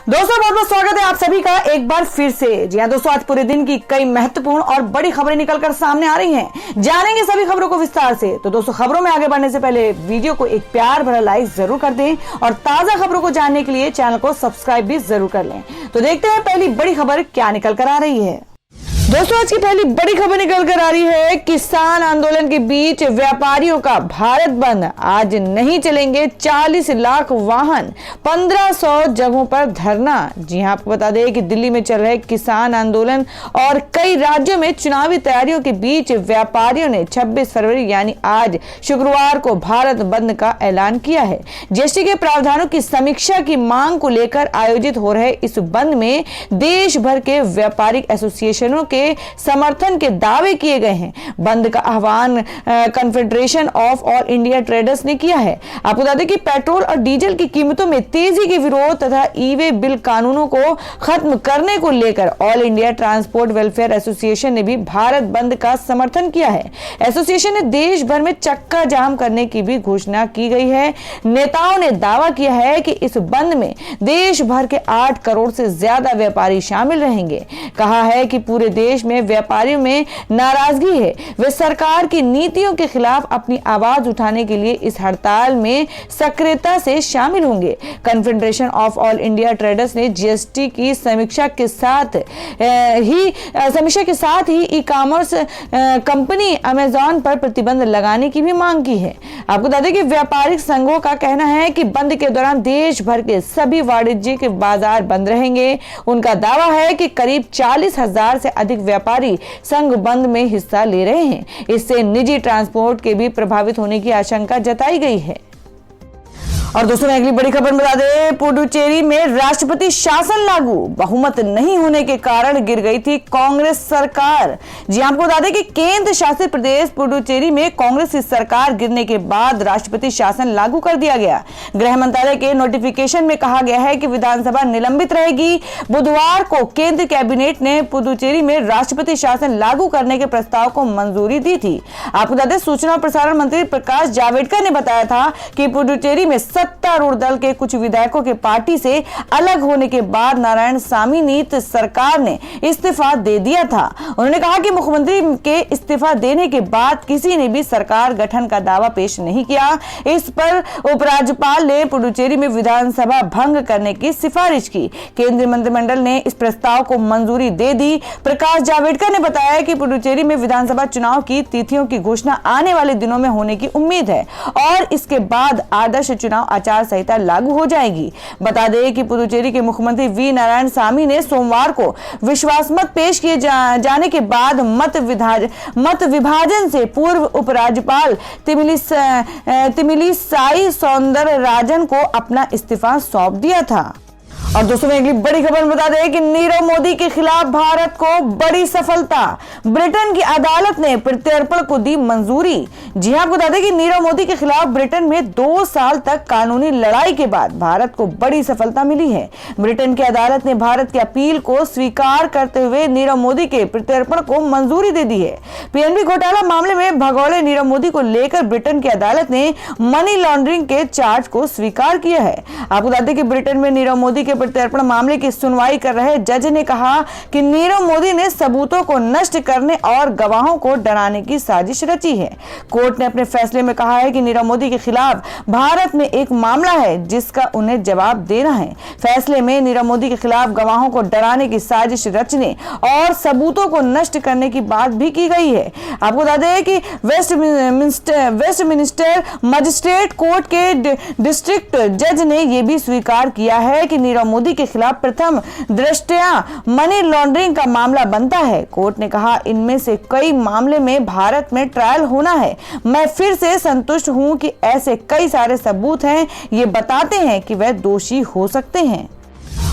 दोस्तों बहुत बहुत स्वागत है आप सभी का एक बार फिर से। जी हाँ दोस्तों, आज पूरे दिन की कई महत्वपूर्ण और बड़ी खबरें निकलकर सामने आ रही हैं। जानेंगे सभी खबरों को विस्तार से। तो दोस्तों खबरों में आगे बढ़ने से पहले वीडियो को एक प्यार भरा लाइक जरूर कर दें और ताजा खबरों को जानने के लिए चैनल को सब्सक्राइब भी जरूर कर लें। तो देखते हैं पहली बड़ी खबर क्या निकल कर आ रही है। दोस्तों आज की पहली बड़ी खबर निकल कर आ रही है। किसान आंदोलन के बीच व्यापारियों का भारत बंद, आज नहीं चलेंगे 40 लाख वाहन, 1500 जगहों पर धरना। जी हां, आपको बता दें कि दिल्ली में चल रहे किसान आंदोलन और कई राज्यों में चुनावी तैयारियों के बीच व्यापारियों ने 26 फरवरी यानी आज शुक्रवार को भारत बंद का ऐलान किया है। जीएसटी के प्रावधानों की समीक्षा की मांग को लेकर आयोजित हो रहे इस बंद में देश भर के व्यापारिक एसोसिएशनों के समर्थन के दावे किए गए हैं। बंद का आह्वान confederation of all India traders ने किया है। आपको बता दें कि पेट्रोल और डीजल की कीमतों में तेजी के विरोध तथा ई-वे बिल कानूनों को खत्म करने को लेकर all India transport welfare association ने भी भारत बंद का समर्थन किया है। एसोसिएशन ने देश भर में चक्का जाम करने की भी घोषणा की गई है। नेताओं ने दावा किया है कि इस बंद में देश भर के 8 करोड़ से ज्यादा व्यापारी शामिल रहेंगे। कहा है कि पूरे देश में व्यापारियों में नाराजगी है, वे सरकार की नीतियों के खिलाफ अपनी आवाज उठाने के लिए इस हड़ताल में सक्रियता से शामिल होंगे। Confederation of all India traders ने जीएसटी की समीक्षा के साथ ही ई कॉमर्स कंपनी अमेजॉन पर प्रतिबंध लगाने की भी मांग की है। आपको बता दें कि व्यापारिक संघों का कहना है कि बंद के दौरान देश भर के सभी वाणिज्यिक बाजार बंद रहेंगे। उनका दावा है कि करीब 40,000 से अधिक व्यापारी संघ बंद में हिस्सा ले रहे हैं। इससे निजी ट्रांसपोर्ट के भी प्रभावित होने की आशंका जताई गई है। और दोस्तों अगली बड़ी खबर बता दें, पुडुचेरी में राष्ट्रपति शासन लागू, बहुमत नहीं होने के कारण गिर गई थी कांग्रेस सरकार। जी आपको बता दें कि केंद्र शासित प्रदेश पुडुचेरी में कांग्रेस की सरकार गिरने के बाद राष्ट्रपति शासन लागू कर दिया गया। गृह मंत्रालय के नोटिफिकेशन में कहा गया है कि विधानसभा निलंबित रहेगी। बुधवार को केंद्र कैबिनेट ने पुडुचेरी में राष्ट्रपति शासन लागू करने के प्रस्ताव को मंजूरी दी थी। आपको बता दें सूचना और प्रसारण मंत्री प्रकाश जावड़ेकर ने बताया था कि पुडुचेरी में सत्तारूढ़ दल के कुछ विधायकों के पार्टी से अलग होने के बाद नारायणसामी नीत सरकार ने इस्तीफा दे दिया था। उन्होंने कहा कि मुख्यमंत्री के इस्तीफा देने के बाद किसी ने भी सरकार गठन का दावा पेश नहीं किया। इस पर उपराज्यपाल ने पुडुचेरी में विधानसभा भंग करने की सिफारिश की। केंद्रीय मंत्रिमंडल ने इस प्रस्ताव को मंजूरी दे दी। प्रकाश जावड़ेकर ने बताया कि पुडुचेरी में विधानसभा चुनाव की तिथियों की घोषणा आने वाले दिनों में होने की उम्मीद है और इसके बाद आदर्श चुनाव आचार संहिता लागू हो जाएगी। बता दें कि पुडुचेरी के मुख्यमंत्री वी नारायणसामी ने सोमवार को विश्वास मत पेश किए जाने के बाद मत विभाजन से पूर्व उपराज्यपाल तमिलिसाई सौंदरराजन को अपना इस्तीफा सौंप दिया था। और दोस्तों अगली बड़ी खबर बता दें कि नीरव मोदी के खिलाफ भारत को बड़ी सफलता, ब्रिटेन की अदालत ने प्रत्यर्पण को दी मंजूरी। जी हां, आपको बता दें कि नीरव मोदी के खिलाफ ब्रिटेन में 2 साल तक कानूनी लड़ाई के बाद भारत को बड़ी सफलता मिली है। ब्रिटेन की अदालत ने भारत की अपील को स्वीकार करते हुए नीरव मोदी के प्रत्यर्पण को मंजूरी दे दी है। पीएनबी घोटाला मामले में भगोड़े नीरव मोदी को लेकर ब्रिटेन की अदालत ने मनी लॉन्ड्रिंग के चार्ज को स्वीकार किया है। आपको बता दें कि ब्रिटेन में नीरव मोदी के प्रत्यर्पण मामले की सुनवाई कर रहे जज ने कहा कि नीरव मोदी ने सबूतों को नष्ट करने और गवाहों को डराने की साजिश रची है। कोर्ट ने अपने फैसले में कहा है कि नीरव मोदी के खिलाफ भारत में एक मामला है जिसका उन्हें जवाब देना है। फैसले में नीरव मोदी के खिलाफ गवाहों को डराने की साजिश रचने और सबूतों को नष्ट करने की बात भी की गई है। आपको बता दें कि वेस्टमिनिस्टर मजिस्ट्रेट कोर्ट के डिस्ट्रिक्ट जज ने यह भी स्वीकार किया है कि नीरव मोदी के खिलाफ प्रथम दृष्टया मनी लॉन्ड्रिंग का मामला बनता है। कोर्ट ने कहा इनमें से कई मामले में भारत में ट्रायल होना है। मैं फिर से संतुष्ट हूं कि ऐसे कई सारे सबूत हैं, ये बताते हैं कि वह दोषी हो सकते हैं।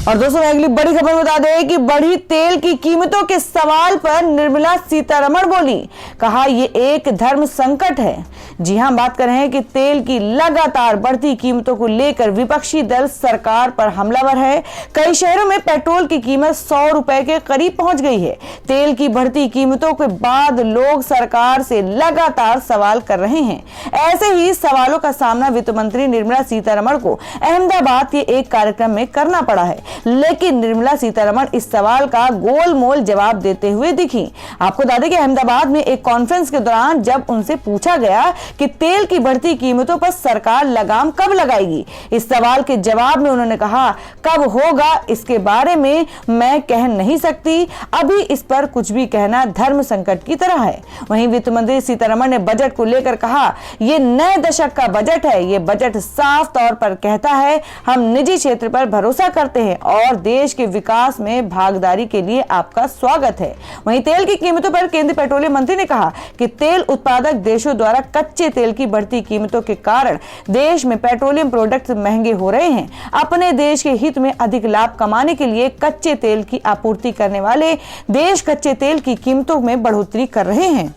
और दोस्तों अगली बड़ी खबर बता दें कि बढ़ी तेल की कीमतों के सवाल पर निर्मला सीतारमण बोली, कहा यह एक धर्म संकट है। जी हां, बात कर रहे हैं कि तेल की लगातार बढ़ती कीमतों को लेकर विपक्षी दल सरकार पर हमलावर है। कई शहरों में पेट्रोल की कीमत 100 रुपए के करीब पहुंच गई है। तेल की बढ़ती कीमतों के बाद लोग सरकार से लगातार सवाल कर रहे हैं। ऐसे ही सवालों का सामना वित्त मंत्री निर्मला सीतारमण को अहमदाबाद के एक कार्यक्रम में करना पड़ा है। लेकिन निर्मला सीतारमण इस सवाल का गोलमोल जवाब देते हुए दिखी। आपको बता दें कि अहमदाबाद में एक कॉन्फ्रेंस के दौरान जब उनसे पूछा गया कि तेल की बढ़ती कीमतों पर सरकार लगाम कब लगाएगी, इस सवाल के जवाब में उन्होंने कहा, कब होगा इसके बारे में मैं कह नहीं सकती, अभी इस पर कुछ भी कहना धर्म संकट की तरह है। वहीं वित्त मंत्री सीतारमण ने बजट को लेकर कहा, यह नए दशक का बजट है। यह बजट साफ तौर पर कहता है हम निजी क्षेत्र पर भरोसा करते हैं और देश के विकास में भागीदारी के लिए आपका स्वागत है। वहीं तेल की कीमतों पर केंद्रीय पेट्रोलियम मंत्री ने कहा कि तेल उत्पादक देशों द्वारा कच्चे तेल की बढ़ती कीमतों के कारण देश में पेट्रोलियम प्रोडक्ट्स महंगे हो रहे हैं। अपने देश के हित में अधिक लाभ कमाने के लिए कच्चे तेल की आपूर्ति करने वाले देश कच्चे तेल की कीमतों में बढ़ोतरी कर रहे हैं।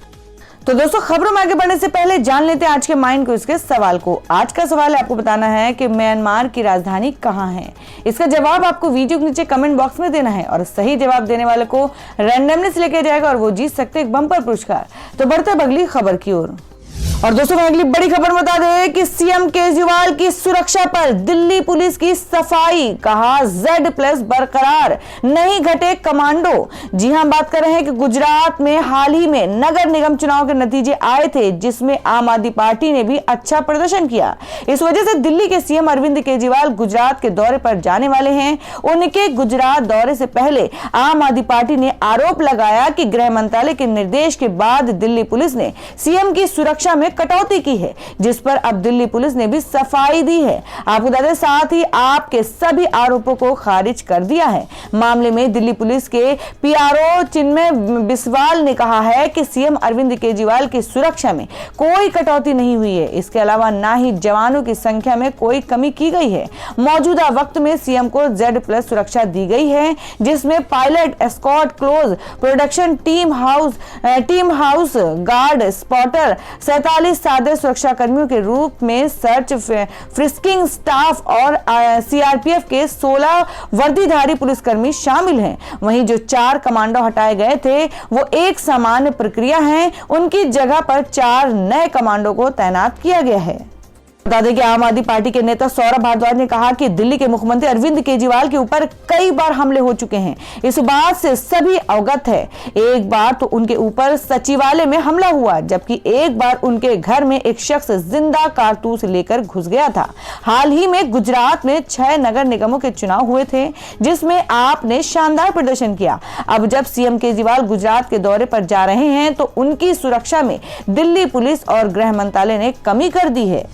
तो दोस्तों, खबरों में आगे बढ़ने से पहले जान लेते हैं आज के माइंड क्विज के सवाल को। आज का सवाल है, आपको बताना है कि म्यांमार की राजधानी कहां है। इसका जवाब आपको वीडियो के नीचे कमेंट बॉक्स में देना है और सही जवाब देने वाले को रैंडमली से लेकर जाएगा और वो जीत सकते एक बम्पर पुरस्कार। तो बढ़ते हैं अगली खबर की ओर। और दोस्तों, अगली बड़ी खबर बता दें कि सीएम केजरीवाल की सुरक्षा पर दिल्ली पुलिस की सफाई, कहा Z+ बरकरार, नहीं घटे कमांडो। जी हां, बात कर रहे हैं कि गुजरात में हाल ही में नगर निगम चुनाव के नतीजे आए थे जिसमें आम आदमी पार्टी ने भी अच्छा प्रदर्शन किया। इस वजह से दिल्ली के सीएम अरविंद केजरीवाल गुजरात के दौरे पर जाने वाले हैं। उनके गुजरात दौरे से पहले आम आदमी पार्टी ने आरोप लगाया कि गृह मंत्रालय के निर्देश के बाद दिल्ली पुलिस ने सीएम की सुरक्षा में कटौती की है, जिस पर अब दिल्ली पुलिस ने भी सफाई दी है। आपको बता दें, साथ ही आपके सभी आरोपों को खारिज कर दिया है। मामले में दिल्ली पुलिस के पीआरओ चिन्मय बिस्वाल ने कहा है कि सीएम अरविंद केजरीवाल की सुरक्षा में कोई कटौती नहीं हुई है। इसके अलावा ना ही जवानों की संख्या में कोई कमी की गई है। मौजूदा वक्त में सीएम को Z+ सुरक्षा दी गई है, जिसमें pilot, escort, close production team, house guard, spotter, 47 सादे सुरक्षा कर्मियों के रूप में सर्च फ्रिस्किंग स्टाफ और सीआरपीएफ के 16 वर्दीधारी पुलिसकर्मी शामिल हैं। वहीं जो 4 कमांडो हटाए गए थे वो एक सामान्य प्रक्रिया है, उनकी जगह पर 4 नए कमांडो को तैनात किया गया है। बता दें कि आम आदमी पार्टी के नेता सौरभ भारद्वाज ने कहा कि दिल्ली के मुख्यमंत्री अरविंद केजरीवाल के ऊपर कई बार हमले हो चुके हैं। इस बात से सभी अवगत है। एक बार तो उनके ऊपर सचिवालय में हमला हुआ, जबकि एक बार उनके घर में एक शख्स जिंदा कारतूस लेकर घुस गया था। हाल ही में गुजरात में 6 नगर निगमों के चुनाव हुए थे, जिसमें आपने शानदार प्रदर्शन किया। अब जब सीएम केजरीवाल गुजरात के दौरे पर जा रहे हैं तो उनकी सुरक्षा में दिल्ली पुलिस और गृह मंत्रालय ने कमी कर दी है।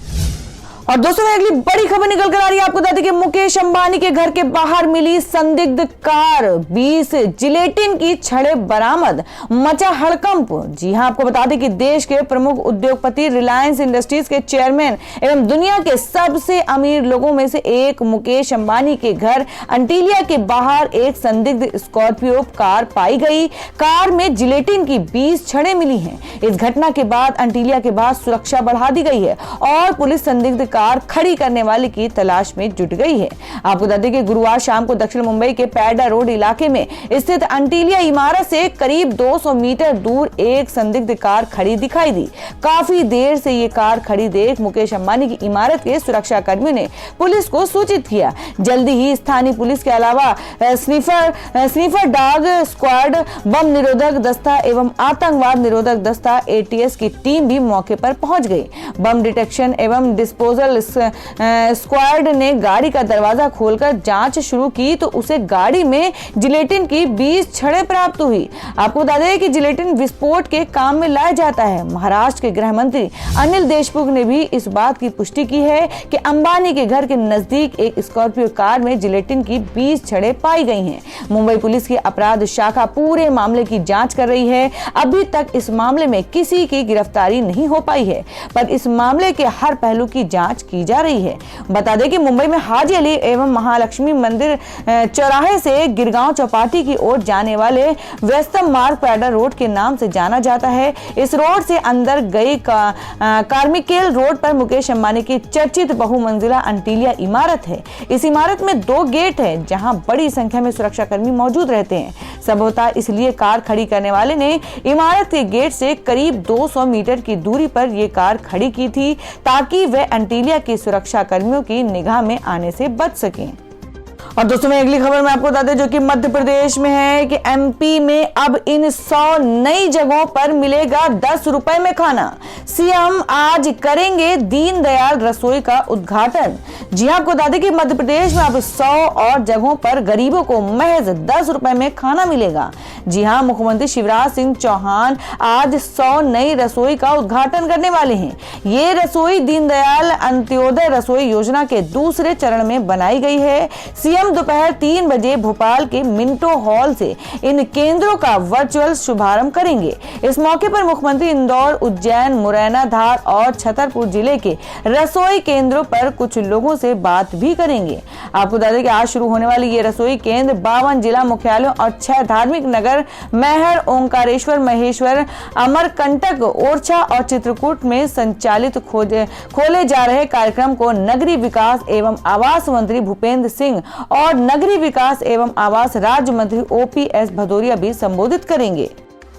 और दोस्तों, अगली बड़ी खबर निकल कर आ रही है। आपको बता दें कि मुकेश अंबानी के घर के बाहर मिली संदिग्ध कार, 20 जिलेटिन की छड़ें बरामद, मचा हड़कंप। जी हां, आपको बता दें कि देश के प्रमुख उद्योगपति रिलायंस इंडस्ट्रीज के चेयरमैन एवं दुनिया के सबसे अमीर लोगों में से एक मुकेश अंबानी के घर अंटिलिया के बाहर एक संदिग्ध स्कॉर्पियो कार पाई गई। कार में जिलेटिन की 20 छड़ें मिली हैं। इस घटना के बाद अंटिलिया के बाद सुरक्षा बढ़ा दी गई है और पुलिस संदिग्ध कार खड़ी करने वाले की तलाश में जुट गई है। आपको बता दें कि गुरुवार शाम को दक्षिण मुंबई के पैडा रोड इलाके में स्थित अंटिलिया इमारत से करीब 200 मीटर दूर एक संदिग्ध कार खड़ी दिखाई दी। काफी देर से ये कार खड़ी देख मुकेश अंबानी की इमारत के सुरक्षा कर्मियों ने पुलिस को सूचित किया। जल्दी ही स्थानीय पुलिस के अलावा स्नीफर डॉग स्क्वाड, बम निरोधक दस्ता एवं आतंकवाद निरोधक दस्ता ATS की टीम भी मौके पर पहुंच गई। बम डिटेक्शन एवं डिस्पोजल स्क्वाड ने गाड़ी का दरवाजा खोलकर जांच शुरू की तो उसे गाड़ी में जिलेटिन की 20 छड़ें प्राप्त हुई। आपको बता दें कि जिलेटिन विस्फोट के काम में लाया जाता है। महाराष्ट्र के गृह मंत्री अनिल देशमुख ने भी इस बात की पुष्टि की है कि अंबानी के घर के नजदीक एक स्कॉर्पियो कार में जिलेटिन की 20 छड़ें पाई गई हैं। मुंबई पुलिस की अपराध शाखा पूरे मामले की जांच कर रही है। अभी तक इस मामले में किसी की गिरफ्तारी नहीं हो पाई है, पर इस मामले के हर पहलू की जांच की जा रही है। बता दें कि मुंबई में हाजी अली एवं महालक्ष्मी मंदिर चौराहे से गिरगांव चौपाटी की ओर जाने वाले व्यस्तम मार्ग पैडा रोड के नाम से जाना जाता है। इस रोड से अंदर गई कार्मिकेल रोड पर मुकेश अंबानी की चर्चित बहुमंजिला अंटिलिया इमारत है। इस इमारत में 2 गेट है जहां बड़ी संख्या में सुरक्षा कर्मी मौजूद रहते हैं। संभवतः इसलिए कार खड़ी करने वाले ने इमारत के गेट से करीब 200 मीटर की दूरी पर यह कार खड़ी की थी ताकि वह अंटिलिया की सुरक्षा कर्मियों की निगाह में आने से बच सकें। और दोस्तों मैं अगली खबर में आपको बता दें जो कि मध्य प्रदेश में है कि एमपी में अब इन 100 नई जगहों पर मिलेगा 10 रुपए में खाना। सीएम आज करेंगे दीनदयाल रसोई का उद्घाटन। जी हां, आपको बता दें कि मध्य प्रदेश में अब 100 और जगहों पर गरीबों को महज 10 रुपए में खाना मिलेगा। जी हां, मुख्यमंत्री शिवराज सिंह चौहान आज 100 नई रसोई का उद्घाटन करने वाले हैं। ये रसोई दीनदयाल अंत्योदय रसोई योजना के दूसरे चरण में बनाई गई है। सीएम दोपहर 3 बजे भोपाल के मिंटो हॉल से इन केंद्रों का वर्चुअल शुभारंभ करेंगे। इस मौके पर मुख्यमंत्री इंदौर, उज्जैन, मुरैना, धार और छतरपुर जिले के रसोई केंद्रों पर कुछ लोगों से बात भी करेंगे। आपको बता दें कि आज शुरू होने वाली ये रसोई केंद्र 52 जिला मुख्यालयों और 6 धार्मिक नगर मैहर, ओंकारेश्वर, महेश्वर, अमरकंटक, ओरछा और चित्रकूट में संचालित खोले जा रहे कार्यक्रम को नगरीय विकास एवं आवास मंत्री भूपेंद्र सिंह और नगरीय विकास एवं आवास राज्य मंत्री ओपीएस भदौरिया भी संबोधित करेंगे।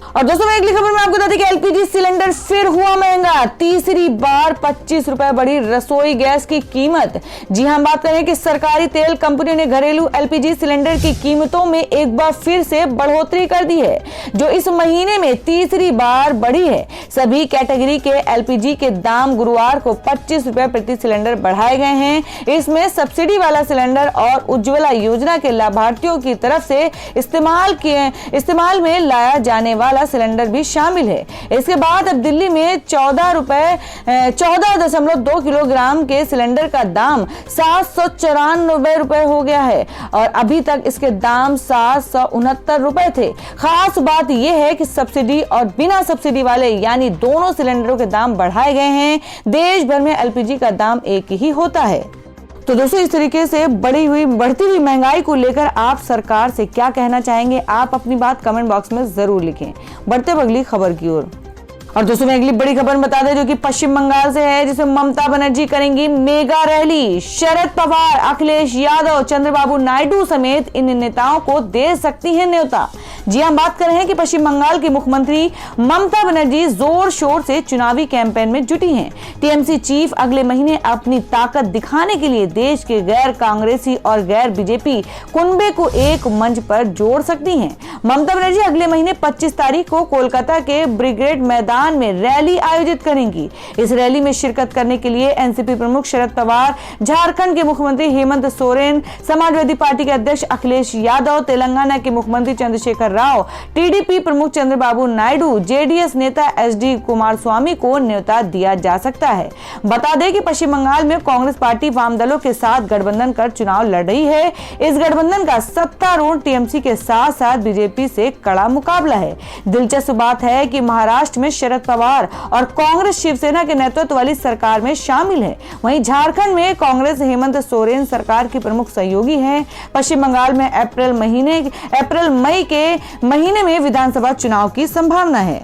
और दोस्तों मैं अगली खबर में आपको बता दें कि एलपीजी सिलेंडर फिर हुआ महंगा। तीसरी बार 25 रुपए बढ़ी रसोई गैस की कीमत। जी हां, बात करें कि सरकारी तेल कंपनी ने घरेलू एलपीजी सिलेंडर की कीमतों में एक बार फिर से बढ़ोतरी कर दी है, जो इस महीने में तीसरी बार बढ़ी है। सभी कैटेगरी के एलपीजी के दाम गुरुवार को 25 रुपए प्रति सिलेंडर बढ़ाए गए हैं। इसमें सब्सिडी वाला सिलेंडर और उज्ज्वला योजना के लाभार्थियों की तरफ से इस्तेमाल में लाया जाने वाला सिलेंडर भी शामिल है। इसके बाद अब दिल्ली में 14.2 किलोग्राम के सिलेंडर का दाम 794 रुपए हो गया है और अभी तक इसके दाम 769 रुपए थे। खास बात यह है कि सब्सिडी और बिना सब्सिडी वाले यानी दोनों सिलेंडरों के दाम बढ़ाए गए हैं। देश भर में एलपीजी का दाम एक ही होता है। तो दोस्तों इस तरीके से बढ़ती हुई महंगाई को लेकर आप सरकार से क्या कहना चाहेंगे? आप अपनी बात कमेंट बॉक्स में जरूर लिखें। बढ़ते अगली खबर की ओर। और दोस्तों मैं अगली बड़ी खबर बता दें जो कि पश्चिम बंगाल से है, जिसमें ममता बनर्जी करेंगी मेगा रैली। शरद पवार, अखिलेश यादव, चंद्रबाबू नायडू समेत इन नेताओं को दे सकती है न्योता। जी हम बात कर रहे हैं कि पश्चिम बंगाल की मुख्यमंत्री ममता बनर्जी जोर शोर से चुनावी कैंपेन में जुटी हैं। टीएमसी चीफ अगले महीने अपनी ताकत दिखाने के लिए देश के गैर कांग्रेसी और गैर बीजेपी कुनबे को एक मंच पर जोड़ सकती हैं। ममता बनर्जी अगले महीने 25 तारीख को कोलकाता के ब्रिगेड मैदान में रैली आयोजित करेंगी। इस रैली में शिरकत करने के लिए एनसीपी प्रमुख शरद पवार, झारखंड के मुख्यमंत्री हेमंत सोरेन, समाजवादी पार्टी के अध्यक्ष अखिलेश यादव, तेलंगाना के मुख्यमंत्री चंद्रशेखर राव, टीडीपी प्रमुख चंद्रबाबू नायडू, जेडीएस नेता एचडी कुमारस्वामी को न्योता दिया जा सकता है। बता दें कि पश्चिम बंगाल में कांग्रेस पार्टी वाम दलों के साथ गठबंधन कर चुनाव लड़ रही है। इस गठबंधन का सत्तारूढ़ टीएमसी के साथ साथ बीजेपी से कड़ा मुकाबला है। दिलचस्प बात है कि महाराष्ट्र में शरद पवार और कांग्रेस शिवसेना के नेतृत्व वाली सरकार में शामिल है। वहीं झारखंड में कांग्रेस हेमंत सोरेन सरकार की प्रमुख सहयोगी है। पश्चिम बंगाल में अप्रैल मई के महीने में विधानसभा चुनाव की संभावना है।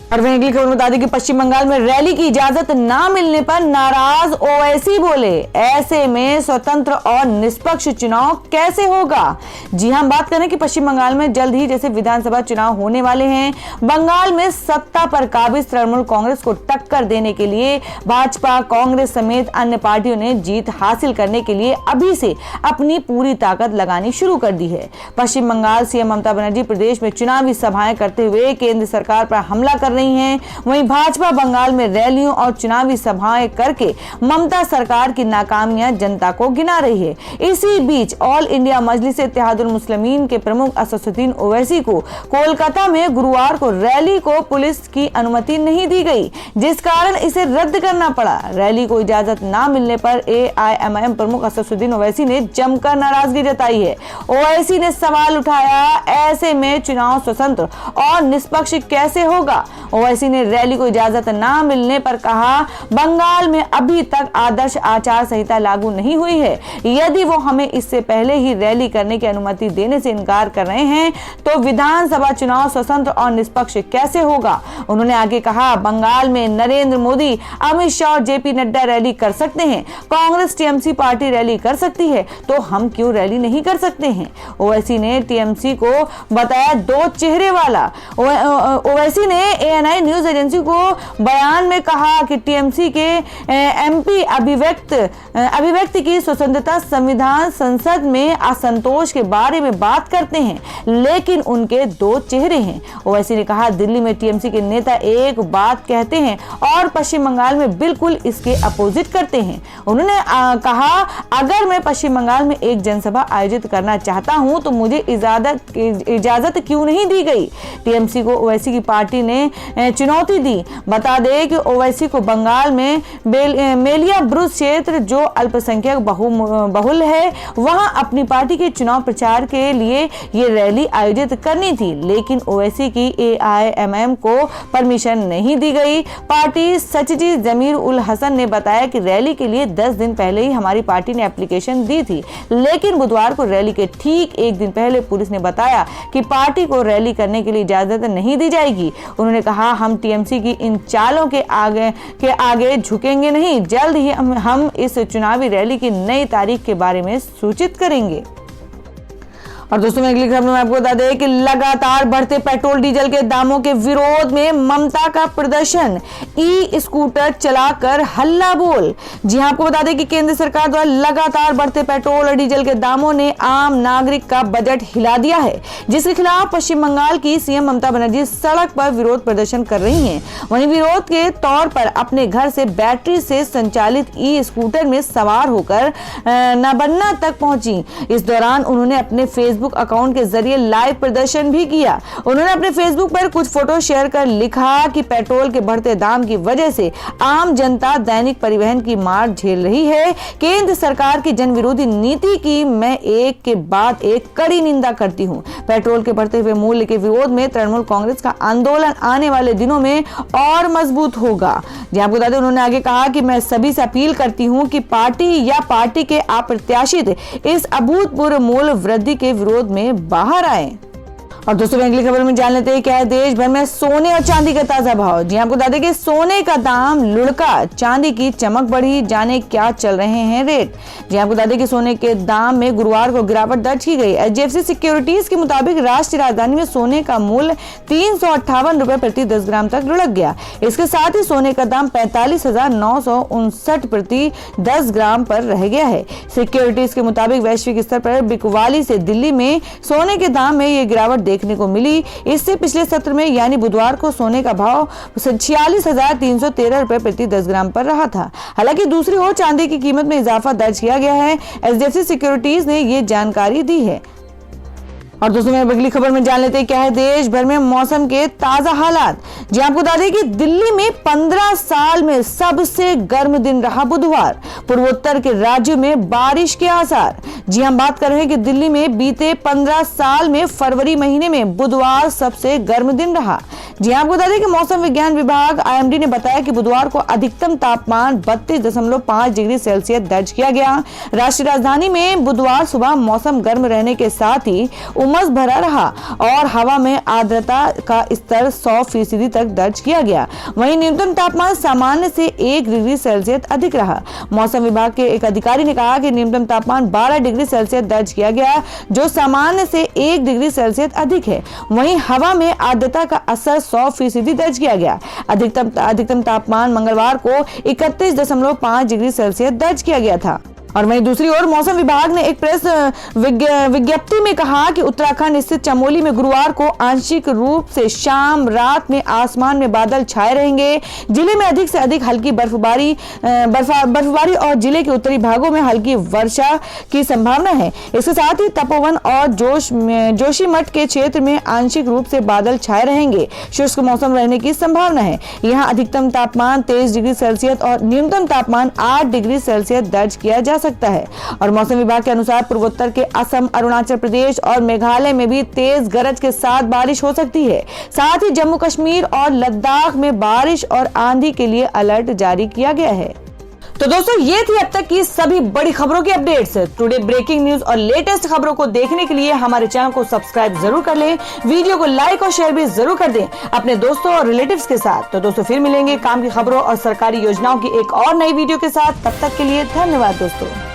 और वहीं अगली खबर बता दें कि पश्चिम बंगाल में रैली की इजाजत ना मिलने पर नाराज ओवैसी बोले, ऐसे में स्वतंत्र और निष्पक्ष चुनाव कैसे होगा? जी हां, बात करें कि पश्चिम बंगाल में जल्द ही जैसे विधानसभा चुनाव होने वाले हैं, बंगाल में सत्ता पर काबिज तृणमूल कांग्रेस को टक्कर देने के लिए भाजपा, कांग्रेस समेत अन्य पार्टियों ने जीत हासिल करने के लिए अभी से अपनी पूरी ताकत लगानी शुरू कर दी है। पश्चिम बंगाल सीएम ममता बनर्जी प्रदेश में चुनावी सभाएं करते हुए केंद्र सरकार पर हमला कर रही हैं। वहीं भाजपा बंगाल में रैलियों और चुनावी सभाएं करके ममता सरकार की नाकामियां जनता को गिना रही है। इसी बीच ऑल इंडिया मजलिस इत्तेहादुल मुस्लिमीन के प्रमुख असदुद्दीन ओवैसी को कोलकाता में गुरुवार को रैली को पुलिस की अनुमति नहीं दी गई, जिस कारण इसे रद्द करना पड़ा। रैली को इजाजत न मिलने पर एआईएमआईएम प्रमुख असदुद्दीन ओवैसी ने जमकर नाराजगी जताई है। ओवैसी ने सवाल उठाया, ऐसे में चुनाव स्वतंत्र और निष्पक्ष कैसे होगा? ओवैसी ने रैली को इजाजत न मिलने पर कहा, बंगाल में अभी तक आदर्श आचार संहिता लागू नहीं हुई है। यदि वो हमें इससे पहले ही रैली करने की अनुमति देने से इनकार कर रहे हैं तो विधानसभा चुनाव स्वतंत्र और निष्पक्ष कैसे होगा? उन्होंने आगे कहा, बंगाल में नरेंद्र मोदी, अमित शाह और जेपी नड्डा रैली कर सकते हैं, कांग्रेस टीएमसी पार्टी रैली कर सकती है, तो हम क्यों रैली नहीं कर सकते हैं? ओवैसी ने टीएमसी को बताया दो चेहरे वाला। ओवैसी ने ANI न्यूज एजेंसी को बयान में कहा कि टीएमसी के एमपी अभिव्यक्ति की स्वतंत्रता संविधान संसद में असंतोष के बारे में बात करते हैं, लेकिन उनके दो चेहरे हैं। ओवैसी ने कहा, दिल्ली में टीएमसी के नेता एक बात कहते हैं और पश्चिम बंगाल में बिल्कुल इसके अपोजिट करते हैं। उन्होंने कहा, अगर मैं पश्चिम बंगाल में एक जनसभा आयोजित करना चाहता हूं तो मुझे इजाजत क्यों नहीं दी गई। टीएमसी को ओवैसी की पार्टी ने चुनौती दी। बता दें कि ओवैसी को बंगाल में मेलिया ब्रुज क्षेत्र जो अल्पसंख्यक बहुल है, वहां अपनी पार्टी के चुनाव प्रचार के लिए ये रैली आयोजित करनी थी, लेकिन ओवैसी की AIMM को परमिशन नहीं दी गई। पार्टी सचिव जमीर उल हसन ने बताया कि रैली के लिए 10 दिन पहले ही हमारी पार्टी ने एप्लीकेशन दी थी, लेकिन बुधवार को रैली के ठीक एक दिन पहले पुलिस ने बताया कि पार्टी को रैली करने के लिए इजाजत नहीं दी जाएगी। उन्होंने कहा, हम टीएमसी की इन चालों के आगे झुकेंगे नहीं। जल्द ही हम इस चुनावी रैली की नई तारीख के बारे में सूचित करेंगे। और दोस्तों, मैं अगली खबर में आपको बता दें कि लगातार बढ़ते पेट्रोल डीजल के दामों के विरोध में ममता का प्रदर्शन, ई स्कूटर चलाकर हल्ला बोल। जी हां, आपको बता दें कि केंद्र सरकार द्वारा लगातार बढ़ते पेट्रोल और डीजल के दामों ने आम नागरिक का बजट हिला दिया है, जिसके खिलाफ पश्चिम बंगाल की सीएम ममता बनर्जी सड़क पर विरोध प्रदर्शन कर रही हैं। वहीं विरोध के तौर पर अपने घर से बैटरी से संचालित ई स्कूटर में सवार होकर नबन्ना तक पहुंची। इस दौरान उन्होंने अपने फेसबुक अकाउंट के जरिए लाइव प्रदर्शन भी किया। उन्होंने अपने फेसबुक पर कुछ फोटो शेयर कर लिखा कि पेट्रोल के बढ़ते दाम की वजह से आम जनता दैनिक परिवहन की मार झेल रही है। केंद्र सरकार की जन विरोधी नीति की मैं एक के बाद एक कड़ी निंदा करती हूं। पेट्रोल के बढ़ते हुए मूल्य के विरोध में तृणमूल कांग्रेस का आंदोलन आने वाले दिनों में और मजबूत होगा। जी आपको बता दें, उन्होंने आगे कहा कि मैं सभी से अपील करती हूं कि पार्टी के अप्रत्याशित इस अभूतपूर्व मूल्य वृद्धि के विरोध में बाहर आए। और दोस्तों, अगली खबर में जान लेते हैं क्या है देश भर में सोने और चांदी का ताजा भाव। जी आपको बता दें कि सोने का दाम लुढ़का, चांदी की चमक बढ़ी, जाने क्या चल रहे हैं रेट। जी आपको बता दें कि सोने के दाम में गुरुवार को गिरावट दर्ज की गई। HDFC सिक्योरिटीज के मुताबिक राष्ट्रीय राजधानी में सोने का मूल्य 358 रुपए प्रति 10 ग्राम तक लुढ़क गया। इसके साथ ही सोने का दाम 45,959 प्रति 10 ग्राम पर रह गया है। सिक्योरिटीज के मुताबिक वैश्विक स्तर पर बिकवाली से दिल्ली में सोने के दाम में ये गिरावट देखने को मिली। इससे पिछले सत्र में यानी बुधवार को सोने का भाव 46,313 रुपए प्रति 10 ग्राम पर रहा था। हालांकि दूसरी ओर चांदी की कीमत में इजाफा दर्ज किया गया है। HDFC सिक्योरिटीज ने ये जानकारी दी है। और दोस्तों, मैं अगली खबर में जान लेते हैं क्या है देश भर में मौसम के ताजा हालात। जी आपको बता दें कि दिल्ली में 15 साल में सबसे गर्म दिन रहा बुधवार। पूर्वोत्तर के राज्यों में बारिश के आसार। जी हम बात कर रहे हैं कि दिल्ली में बीते 15 साल में फरवरी महीने में बुधवार सबसे गर्म दिन रहा। जी आपको बता दें कि मौसम विज्ञान विभाग IMD ने बताया कि बुधवार को अधिकतम तापमान 32.5 डिग्री सेल्सियस दर्ज किया गया। राष्ट्रीय राजधानी में बुधवार सुबह मौसम गर्म रहने के साथ ही उमस भरा रहा और हवा में आर्द्रता का स्तर 100% तक दर्ज किया गया। वहीं न्यूनतम तापमान सामान्य से 1 डिग्री सेल्सियस अधिक रहा। मौसम विभाग के एक अधिकारी ने कहा कि न्यूनतम तापमान 12 डिग्री सेल्सियस दर्ज किया गया, जो सामान्य से 1 डिग्री सेल्सियस अधिक है। वहीं हवा में आर्द्रता का असर 100% दर्ज किया गया। अधिकतम तापमान मंगलवार को 31.5 डिग्री सेल्सियस दर्ज किया गया था। और वहीं दूसरी ओर मौसम विभाग ने एक प्रेस विज्ञप्ति में कहा कि उत्तराखंड स्थित चमोली में गुरुवार को आंशिक रूप से शाम रात में आसमान में बादल छाए रहेंगे। जिले में अधिक से अधिक हल्की बर्फबारी और जिले के उत्तरी भागों में हल्की वर्षा की संभावना है। इसके साथ ही तपोवन और जोशीमठ के क्षेत्र में आंशिक रूप से बादल छाए रहेंगे। शुष्क मौसम रहने की संभावना है। यहाँ अधिकतम तापमान 23 डिग्री सेल्सियस और न्यूनतम तापमान 8 डिग्री सेल्सियस दर्ज किया जा सकता है। और मौसम विभाग के अनुसार पूर्वोत्तर के असम, अरुणाचल प्रदेश और मेघालय में भी तेज गरज के साथ बारिश हो सकती है। साथ ही जम्मू कश्मीर और लद्दाख में बारिश और आंधी के लिए अलर्ट जारी किया गया है। तो दोस्तों, ये थी अब तक की सभी बड़ी खबरों की अपडेट्स। टुडे ब्रेकिंग न्यूज और लेटेस्ट खबरों को देखने के लिए हमारे चैनल को सब्सक्राइब जरूर कर लें। वीडियो को लाइक और शेयर भी जरूर कर दें अपने दोस्तों और रिलेटिव्स के साथ। तो दोस्तों, फिर मिलेंगे काम की खबरों और सरकारी योजनाओं की एक और नई वीडियो के साथ। तब तक के लिए धन्यवाद दोस्तों।